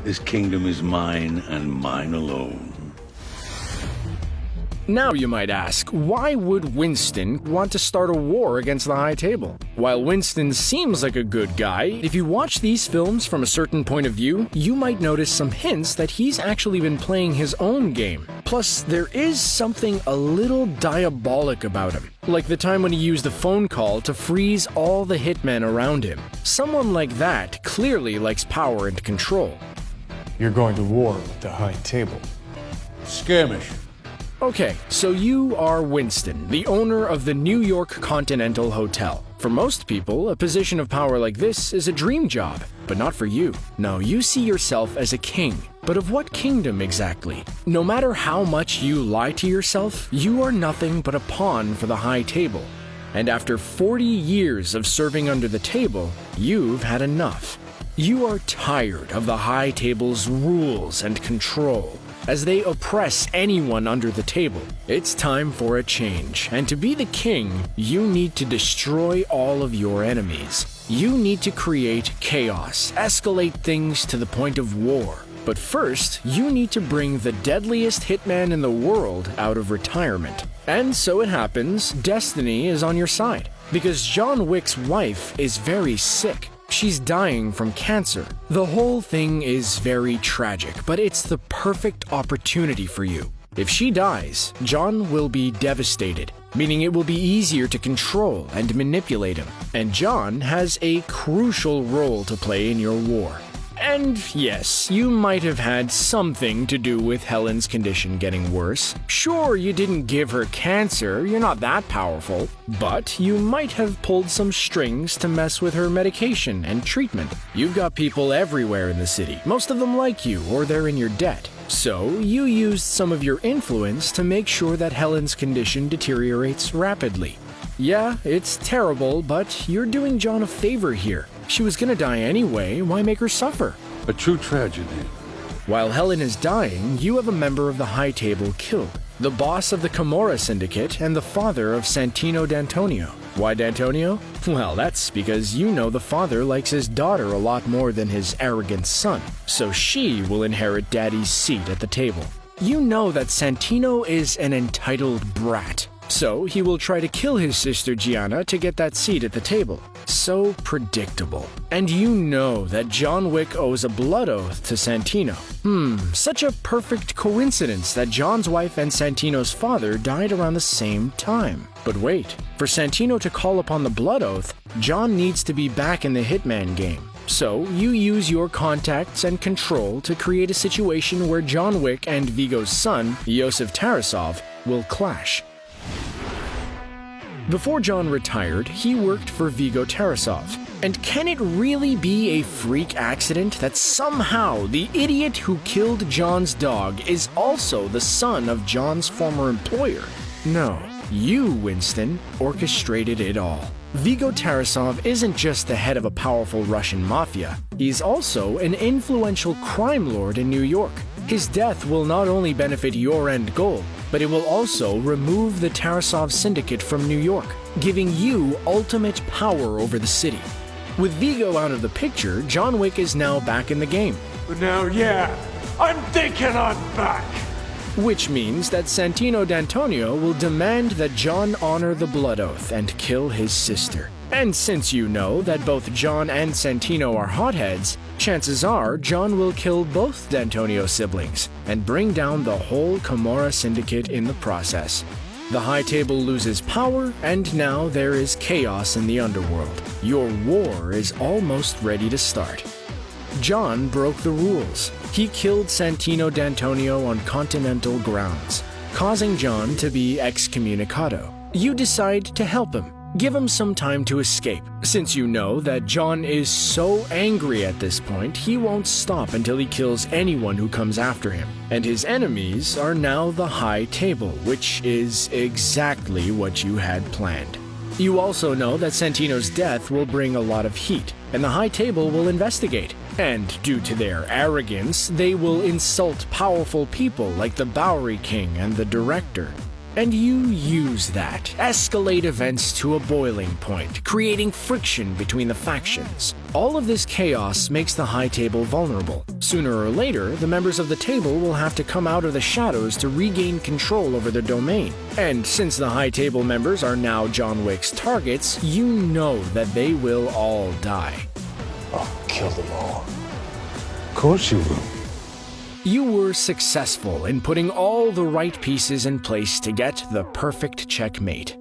This kingdom is mine and mine alone. Now you might ask, why would Winston want to start a war against the High Table? While Winston seems like a good guy, if you watch these films from a certain point of view, you might notice some hints that he's actually been playing his own game. Plus, there is something a little diabolic about him. Like the time when he used a phone call to freeze all the hitmen around him. Someone like that clearly likes power and control. You're going to war with the High Table. Skirmish. Okay, so you are Winston, the owner of the New York Continental Hotel. For most people, a position of power like this is a dream job, but not for you. No, you see yourself as a king. But of what kingdom exactly? No matter how much you lie to yourself, you are nothing but a pawn for the High Table. And after 40 years of serving under the table, you've had enough. You are tired of the High Table's rules and control, as they oppress anyone under the table. It's time for a change, and to be the king, you need to destroy all of your enemies. You need to create chaos, escalate things to the point of war. But first, you need to bring the deadliest hitman in the world out of retirement. And so it happens, destiny is on your side, because John Wick's wife is very sick. She's dying from cancer. The whole thing is very tragic, but it's the perfect opportunity for you. If she dies, John will be devastated, meaning it will be easier to control and manipulate him. And John has a crucial role to play in your war. And yes, you might have had something to do with Helen's condition getting worse. Sure, you didn't give her cancer, you're not that powerful, but you might have pulled some strings to mess with her medication and treatment. You've got people everywhere in the city, most of them like you or they're in your debt. So, you used some of your influence to make sure that Helen's condition deteriorates rapidly. Yeah, it's terrible, but you're doing John a favor here. She was gonna die anyway, why make her suffer? A true tragedy. While Helen is dying, you have a member of the High Table killed. The boss of the Camorra Syndicate and the father of Santino D'Antonio. Why D'Antonio? Well, that's because you know the father likes his daughter a lot more than his arrogant son. So she will inherit Daddy's seat at the table. You know that Santino is an entitled brat. So he will try to kill his sister Gianna to get that seat at the table. So predictable. And you know that John Wick owes a blood oath to Santino. Such a perfect coincidence that John's wife and Santino's father died around the same time. But wait, for Santino to call upon the blood oath, John needs to be back in the hitman game. So you use your contacts and control to create a situation where John Wick and Vigo's son, Yosef Tarasov, will clash. Before John retired, he worked for Vigo Tarasov. And can it really be a freak accident that somehow the idiot who killed John's dog is also the son of John's former employer? No, you, Winston, orchestrated it all. Vigo Tarasov isn't just the head of a powerful Russian mafia. He's also an influential crime lord in New York. His death will not only benefit your end goal, but it will also remove the Tarasov Syndicate from New York, giving you ultimate power over the city. With Vigo out of the picture, John Wick is now back in the game. But now, yeah, I'm thinking I'm back. Which means that Santino D'Antonio will demand that John honor the blood oath and kill his sister. And since you know that both John and Santino are hotheads, chances are John will kill both D'Antonio siblings and bring down the whole Camorra Syndicate in the process. The High Table loses power, and now there is chaos in the underworld. Your war is almost ready to start. John broke the rules. He killed Santino D'Antonio on continental grounds, causing John to be excommunicado. You decide to help him. Give him some time to escape, since you know that John is so angry at this point, he won't stop until he kills anyone who comes after him. And his enemies are now the High Table, which is exactly what you had planned. You also know that Santino's death will bring a lot of heat, and the High Table will investigate. And due to their arrogance, they will insult powerful people like the Bowery King and the Director. And you use that, escalate events to a boiling point, creating friction between the factions. All of this chaos makes the High Table vulnerable. Sooner or later, the members of the table will have to come out of the shadows to regain control over their domain. And since the High Table members are now John Wick's targets, you know that they will all die. I'll kill them all. Of course you will. You were successful in putting all the right pieces in place to get the perfect checkmate.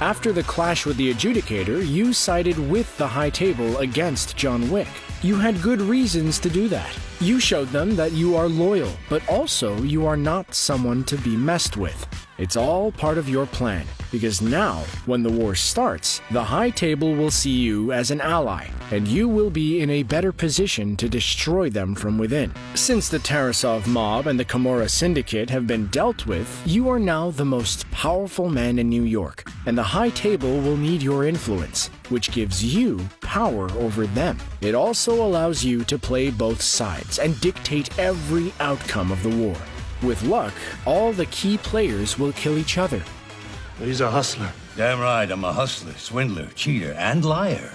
After the clash with the Adjudicator, you sided with the High Table against John Wick. You had good reasons to do that. You showed them that you are loyal, but also you are not someone to be messed with. It's all part of your plan, because now, when the war starts, the High Table will see you as an ally, and you will be in a better position to destroy them from within. Since the Tarasov mob and the Kimura Syndicate have been dealt with, you are now the most powerful man in New York, and the High Table will need your influence, which gives you power over them. It also allows you to play both sides and dictate every outcome of the war. With luck, all the key players will kill each other. He's a hustler. Damn right, I'm a hustler, swindler, cheater, and liar.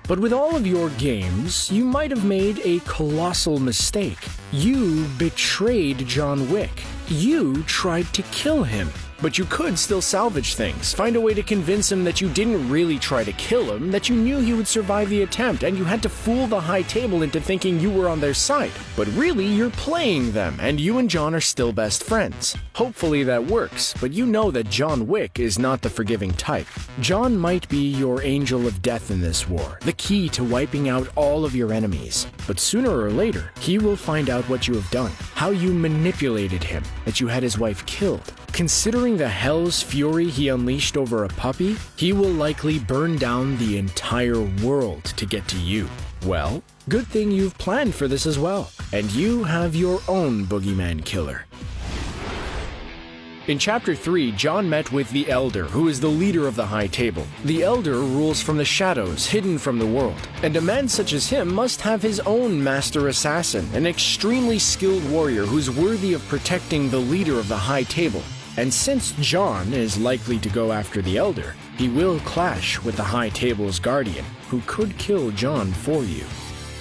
But with all of your games, you might have made a colossal mistake. You betrayed John Wick. You tried to kill him. But you could still salvage things, find a way to convince him that you didn't really try to kill him, that you knew he would survive the attempt, and you had to fool the High Table into thinking you were on their side. But really, you're playing them, and you and John are still best friends. Hopefully that works, but you know that John Wick is not the forgiving type. John might be your angel of death in this war, the key to wiping out all of your enemies. But sooner or later, he will find out what you have done, how you manipulated him, that you had his wife killed. Considering the hell's fury he unleashed over a puppy, he will likely burn down the entire world to get to you. Well, good thing you've planned for this as well, and you have your own boogeyman killer. In Chapter 3, John met with the Elder, who is the leader of the High Table. The Elder rules from the shadows, hidden from the world, and a man such as him must have his own master assassin, an extremely skilled warrior who's worthy of protecting the leader of the High Table. And since John is likely to go after the Elder, he will clash with the High Table's guardian, who could kill John for you.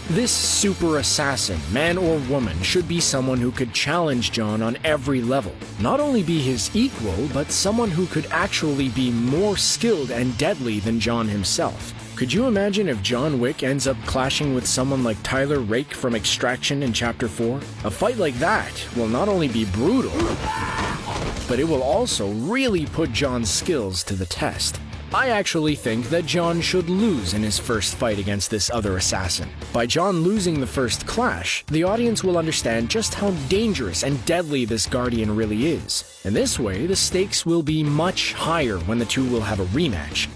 This super assassin, man or woman, should be someone who could challenge John on every level. Not only be his equal, but someone who could actually be more skilled and deadly than John himself. Could you imagine if John Wick ends up clashing with someone like Tyler Rake from Extraction in Chapter 4? A fight like that will not only be brutal, but it will also really put John's skills to the test. I actually think that John should lose in his first fight against this other assassin. By John losing the first clash, the audience will understand just how dangerous and deadly this Guardian really is. In this way, the stakes will be much higher when the two will have a rematch.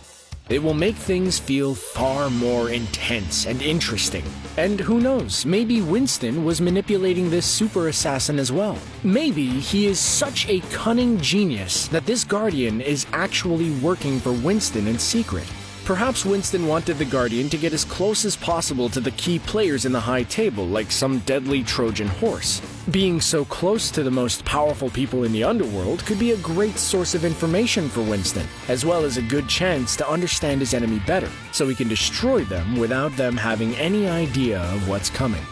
It will make things feel far more intense and interesting. And who knows, maybe Winston was manipulating this super assassin as well. Maybe he is such a cunning genius that this Guardian is actually working for Winston in secret. Perhaps Winston wanted the Guardian to get as close as possible to the key players in the High Table, like some deadly Trojan horse. Being so close to the most powerful people in the underworld could be a great source of information for Winston, as well as a good chance to understand his enemy better, so he can destroy them without them having any idea of what's coming.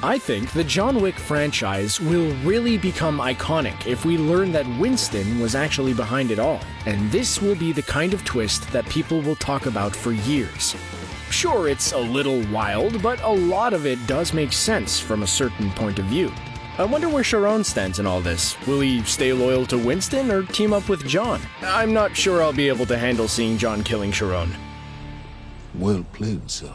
I think the John Wick franchise will really become iconic if we learn that Winston was actually behind it all, and this will be the kind of twist that people will talk about for years. Sure, it's a little wild, but a lot of it does make sense from a certain point of view. I wonder where Sharon stands in all this. Will he stay loyal to Winston or team up with John? I'm not sure I'll be able to handle seeing John killing Sharon. Well played, sir.